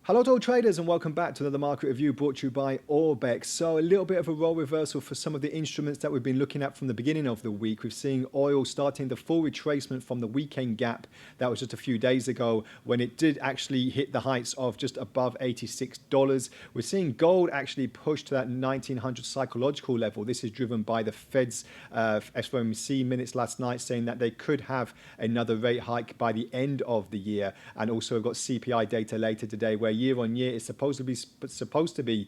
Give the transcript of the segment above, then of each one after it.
Hello to all traders and welcome back to another market review brought to you by Orbex. So a little bit of a role reversal for some of the instruments that we've been looking at from the beginning of the week. We're seeing oil starting the full retracement from the weekend gap. That was just a few days ago when it did actually hit the heights of just above $86. We're seeing gold actually push to that 1900 psychological level. This is driven by the Fed's FOMC minutes last night saying that they could have another rate hike by the end of the year. And also we've got CPI data later today where year on year is supposed to be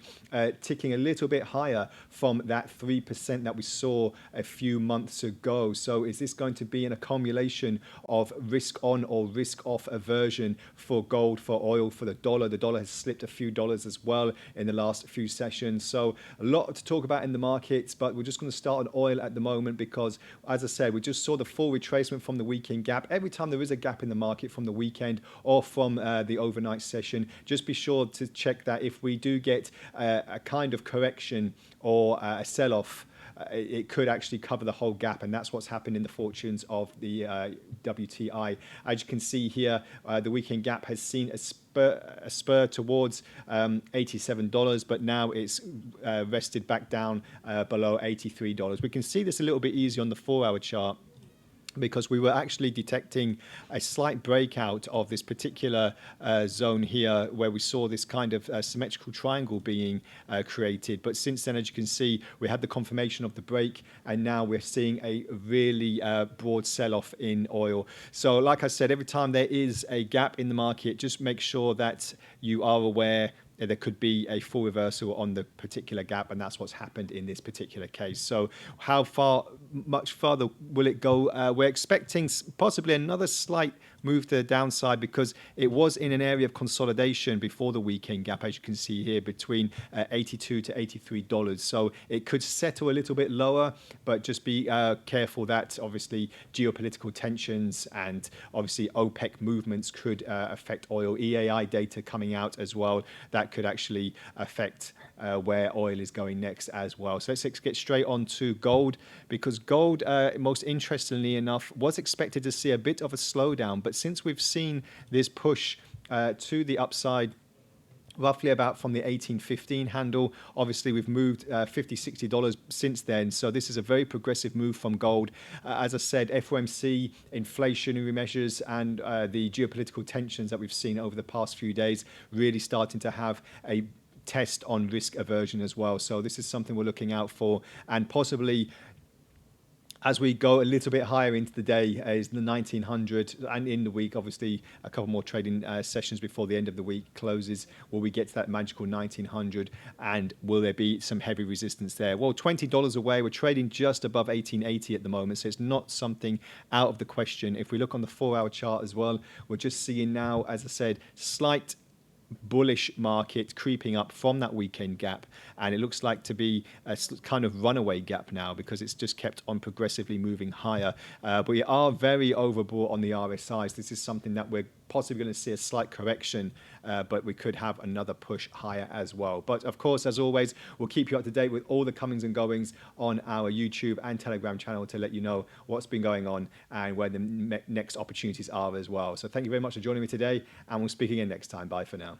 ticking a little bit higher from that 3% that we saw a few months ago. So is this going to be an accumulation of risk on or risk off aversion for gold, for oil, for the dollar? The dollar has slipped a few dollars as well in the last few sessions. So a lot to talk about in the markets, but we're just going to start on oil at the moment because, as I said, we just saw the full retracement from the weekend gap. Every time there is a gap in the market from the weekend or from the overnight session, just be sure to check that if we do get a kind of correction or a sell-off, it could actually cover the whole gap, and that's what's happened in the fortunes of the WTI. As you can see here, the weekend gap has seen a spur towards $87, but now it's rested back down below $83. We can see this a little bit easier on the 4-hour chart, because we were actually detecting a slight breakout of this particular zone here where we saw this kind of symmetrical triangle being created. But since then, as you can see, we had the confirmation of the break, and now we're seeing a really broad sell-off in oil. So like I said, every time there is a gap in the market, just make sure that you are aware there could be a full reversal on the particular gap, and that's what's happened in this particular case. So how much farther will it go? We're expecting possibly another slight move to the downside because it was in an area of consolidation before the weekend gap, as you can see here, between $82 to $83. So it could settle a little bit lower, but just be careful that obviously geopolitical tensions and obviously OPEC movements could affect oil. EAI data coming out as well, that could actually affect where oil is going next as well. So let's get straight on to gold, because gold, most interestingly enough, was expected to see a bit of a slowdown, but since we've seen this push to the upside roughly about from the 1815 handle, obviously we've moved $50-60 since then, so this is a very progressive move from gold. As I said, FOMC, inflationary measures, and the geopolitical tensions that we've seen over the past few days really starting to have a test on risk aversion as well. So this is something we're looking out for, and possibly as we go a little bit higher into the day is the 1900, and in the week, obviously a couple more trading sessions before the end of the week closes, will we get to that magical 1900, and will there be some heavy resistance there? Well, $20 away, we're trading just above 1880 at the moment, so it's not something out of the question. If we look on the 4-hour chart as well, we're just seeing now, as I said, slight bullish market creeping up from that weekend gap, and it looks like to be a kind of runaway gap now because it's just kept on progressively moving higher. But we are very overbought on the RSIs. This is something that we're possibly going to see a slight correction, but we could have another push higher as well. But of course, as always, we'll keep you up to date with all the comings and goings on our YouTube and Telegram channel to let you know what's been going on and where the next opportunities are as well. So thank you very much for joining me today, and we'll speak again next time. Bye for now.